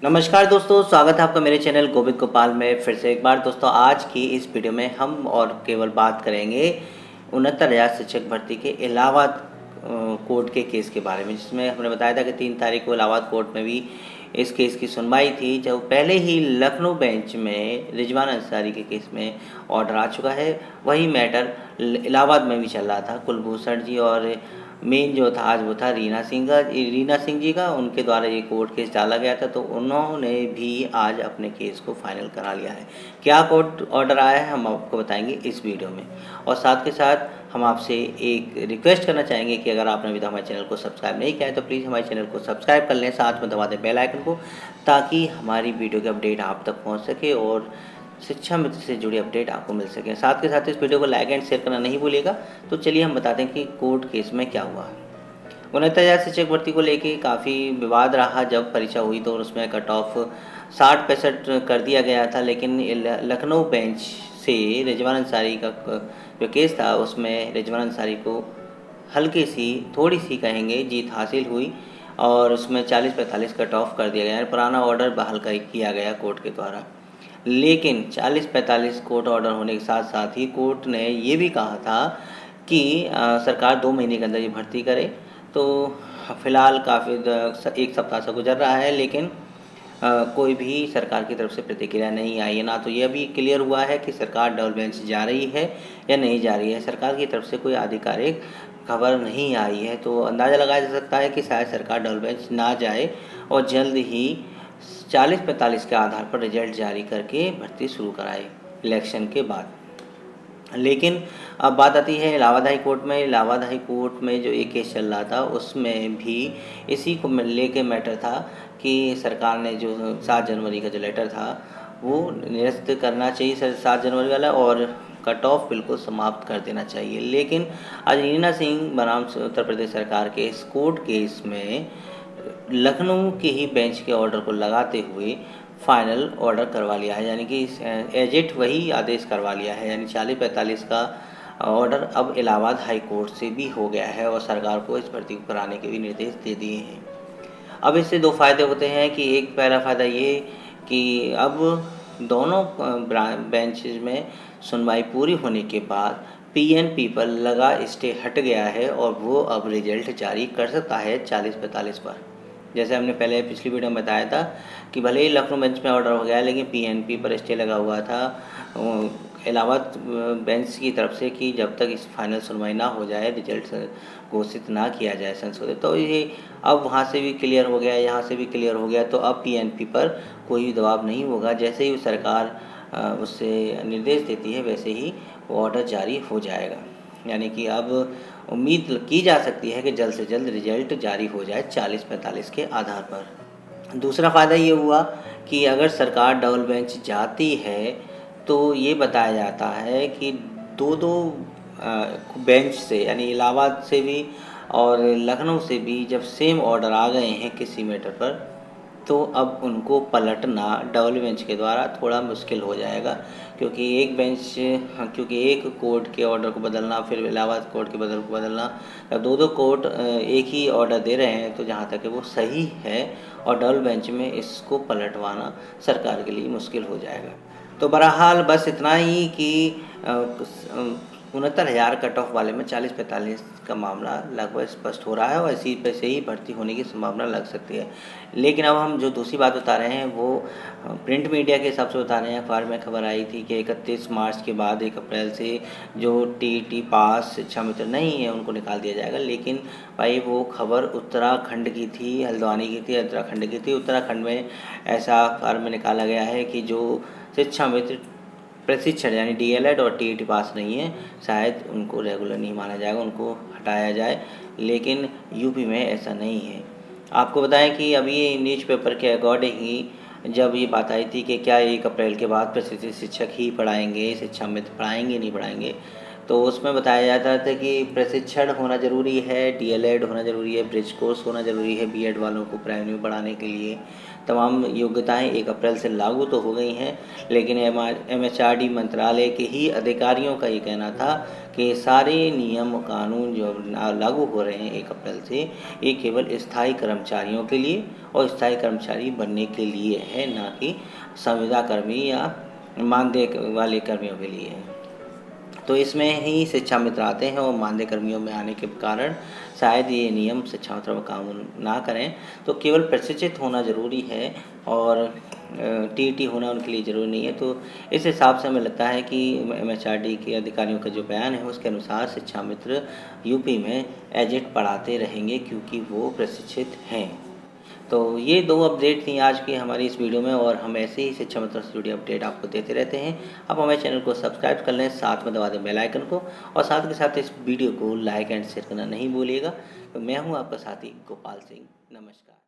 नमस्कार दोस्तों, स्वागत है आपका मेरे चैनल गोविंद गोपाल में फिर से एक बार। दोस्तों, आज की इस वीडियो में हम और केवल बात करेंगे 69,000 शिक्षक भर्ती के इलाहाबाद कोर्ट के केस के बारे में, जिसमें हमने बताया था कि 3 तारीख को इलाहाबाद कोर्ट में भी इस केस की सुनवाई थी। जब पहले ही लखनऊ बेंच में रिजवान अंसारी के केस में ऑर्डर आ चुका है, वही मैटर इलाहाबाद में भी चल रहा था। कुलभूषण जी और मेन जो था आज वो था रीना सिंह जी का, उनके द्वारा ये कोर्ट केस डाला गया था, तो उन्होंने भी आज अपने केस को फाइनल करा लिया है। क्या कोर्ट ऑर्डर आया है हम आपको बताएंगे इस वीडियो में, और साथ के साथ हम आपसे एक रिक्वेस्ट करना चाहेंगे कि अगर आपने अभी तक हमारे चैनल को सब्सक्राइब नहीं किया है तो प्लीज़ हमारे चैनल को सब्सक्राइब कर लें, साथ में दबा दें बेल आइकन को, ताकि हमारी वीडियो की अपडेट आप तक पहुँच सके और शिक्षा मित्र से जुड़ी अपडेट आपको मिल सके। साथ के साथ इस वीडियो को लाइक एंड शेयर करना नहीं भूलिएगा। तो चलिए हम बताते हैं कि कोर्ट केस में क्या हुआ। 69,000 शिक्षक भर्ती को लेके काफ़ी विवाद रहा। जब परीक्षा हुई तो उसमें कट ऑफ 60-65 कर दिया गया था, लेकिन लखनऊ बेंच से रिजवान अंसारी का जो केस था उसमें रिजवान अंसारी को हल्की सी, थोड़ी सी कहेंगे, जीत हासिल हुई और उसमें 40-45 कट ऑफ कर दिया गया। पुराना ऑर्डर बहाल किया गया कोर्ट के द्वारा। लेकिन 40-45 कोर्ट ऑर्डर होने के साथ साथ ही कोर्ट ने ये भी कहा था कि सरकार 2 महीने के अंदर ये भर्ती करे। तो फिलहाल काफ़ी 1 सप्ताह से गुजर रहा है, लेकिन कोई भी सरकार की तरफ से प्रतिक्रिया नहीं आई है। ना तो ये भी क्लियर हुआ है कि सरकार डबल बेंच जा रही है या नहीं जा रही है। सरकार की तरफ से कोई आधिकारिक खबर नहीं आई है, तो अंदाज़ा लगाया जा सकता है कि शायद सरकार डबल बेंच ना जाए और जल्द ही 40-45 के आधार पर रिजल्ट जारी करके भर्ती शुरू कराए इलेक्शन के बाद। लेकिन अब बात आती है इलाहाबाद हाई कोर्ट में। इलाहाबाद हाई कोर्ट में जो एक केस चल रहा था उसमें भी इसी को लेके मैटर था कि सरकार ने जो 7 जनवरी का जो लेटर था वो निरस्त करना चाहिए, 7 जनवरी वाला, और कट ऑफ बिल्कुल समाप्त कर देना चाहिए। लेकिन आज रीना सिंह बनाम उत्तर प्रदेश सरकार के इस कोर्ट केस में लखनऊ के ही बेंच के ऑर्डर को लगाते हुए फाइनल ऑर्डर करवा लिया है, यानी कि एजेट वही आदेश करवा लिया है। यानी 40-45 का ऑर्डर अब इलाहाबाद हाई कोर्ट से भी हो गया है और सरकार को इस भर्ती को कराने के भी निर्देश दे दिए हैं। अब इससे 2 फ़ायदे होते हैं कि एक पहला फ़ायदा ये कि अब दोनों बेंचेस में सुनवाई पूरी होने के बाद पीएनपी पर लगा स्टे हट गया है और वो अब रिजल्ट जारी कर सकता है 40-45 पर। जैसे हमने पहले पिछली वीडियो में बताया था कि भले ही लखनऊ बेंच में ऑर्डर हो गया, लेकिन पीएनपी पर स्टे लगा हुआ था इलाहाबाद बेंच की तरफ से कि जब तक इस फाइनल सुनवाई ना हो जाए, रिजल्ट घोषित ना किया जाए संशोधित। तो ये अब वहाँ से भी क्लियर हो गया, यहाँ से भी क्लियर हो गया, तो अब पीएनपी पर कोई दबाव नहीं होगा। जैसे ही सरकार उससे निर्देश देती है वैसे ही वो ऑर्डर जारी हो जाएगा। यानी कि अब उम्मीद की जा सकती है कि जल्द से जल्द रिजल्ट जारी हो जाए 40-45 के आधार पर। दूसरा फ़ायदा ये हुआ कि अगर सरकार डबल बेंच जाती है तो ये बताया जाता है कि 2-2 बेंच से, यानी इलाहाबाद से भी और लखनऊ से भी जब सेम ऑर्डर आ गए हैं किसी मैटर पर, तो अब उनको पलटना डबल बेंच के द्वारा थोड़ा मुश्किल हो जाएगा, क्योंकि एक कोर्ट के ऑर्डर को बदलना, फिर इलाहाबाद कोर्ट के को बदलना, अब 2-2 कोर्ट एक ही ऑर्डर दे रहे हैं, तो जहाँ तक है वो सही है, और डबल बेंच में इसको पलटवाना सरकार के लिए मुश्किल हो जाएगा। तो बहरहाल बस इतना ही कि 69,000 कट ऑफ वाले में 40-45 का मामला लगभग स्पष्ट हो रहा है और इसी पे से ही भर्ती होने की संभावना लग सकती है। लेकिन अब हम जो दूसरी बात बता रहे हैं वो प्रिंट मीडिया के हिसाब से बता रहे हैं। अखबार में खबर आई थी कि 31 मार्च के बाद 1 अप्रैल से जो टीईटी पास शिक्षा मित्र नहीं है उनको निकाल दिया जाएगा। लेकिन भाई वो खबर उत्तराखंड की थी, हल्द्वानी की थी, उत्तराखंड की थी। उत्तराखंड में ऐसा अखबार में निकाला गया है कि जो शिक्षा मित्र प्रशिक्षण यानी डीएलएड और टीईटी पास नहीं है, शायद उनको रेगुलर नहीं माना जाएगा, उनको हटाया जाए। लेकिन यूपी में ऐसा नहीं है। आपको बताएं कि अभी ये न्यूज़पेपर के अकॉर्डिंग ही जब ये बात आई थी कि क्या 1 अप्रैल के बाद प्रशिक्षित शिक्षक ही पढ़ाएंगे, शिक्षा मित्र पढ़ाएंगे नहीं पढ़ाएंगे, तो उसमें बताया जाता था कि प्रशिक्षण होना ज़रूरी है, डीएलएड होना ज़रूरी है, ब्रिज कोर्स होना ज़रूरी है, बीएड वालों को प्राइमरी में बढ़ाने के लिए। तमाम योग्यताएं 1 अप्रैल से लागू तो हो गई हैं, लेकिन एमएचआरडी मंत्रालय के ही अधिकारियों का ये कहना था कि सारे नियम कानून जो लागू हो रहे हैं 1 अप्रैल से, ये केवल स्थायी कर्मचारियों के लिए और स्थायी कर्मचारी बनने के लिए है, ना कि संविदा कर्मी या मानदेय वाले कर्मियों के लिए है। तो इसमें ही शिक्षा मित्र आते हैं और मानदेय कर्मियों में आने के कारण शायद ये नियम शिक्षा मित्रों में काम ना करें। तो केवल प्रशिक्षित होना ज़रूरी है और टीईटी होना उनके लिए ज़रूरी नहीं है। तो इस हिसाब से हमें लगता है कि एमएचआरडी के अधिकारियों का जो बयान है उसके अनुसार शिक्षा मित्र यूपी में एजेट पढ़ाते रहेंगे, क्योंकि वो प्रशिक्षित हैं। तो ये 2 अपडेट थी आज की हमारी इस वीडियो में, और हम ऐसे ही शिक्षा मित्र से जुड़ी अपडेट आपको देते रहते हैं। आप हमारे चैनल को सब्सक्राइब कर लें, साथ में दबा दें बेल आइकन को, और साथ के साथ इस वीडियो को लाइक एंड शेयर करना नहीं भूलिएगा। तो मैं हूँ आपका साथी गोपाल सिंह। नमस्कार।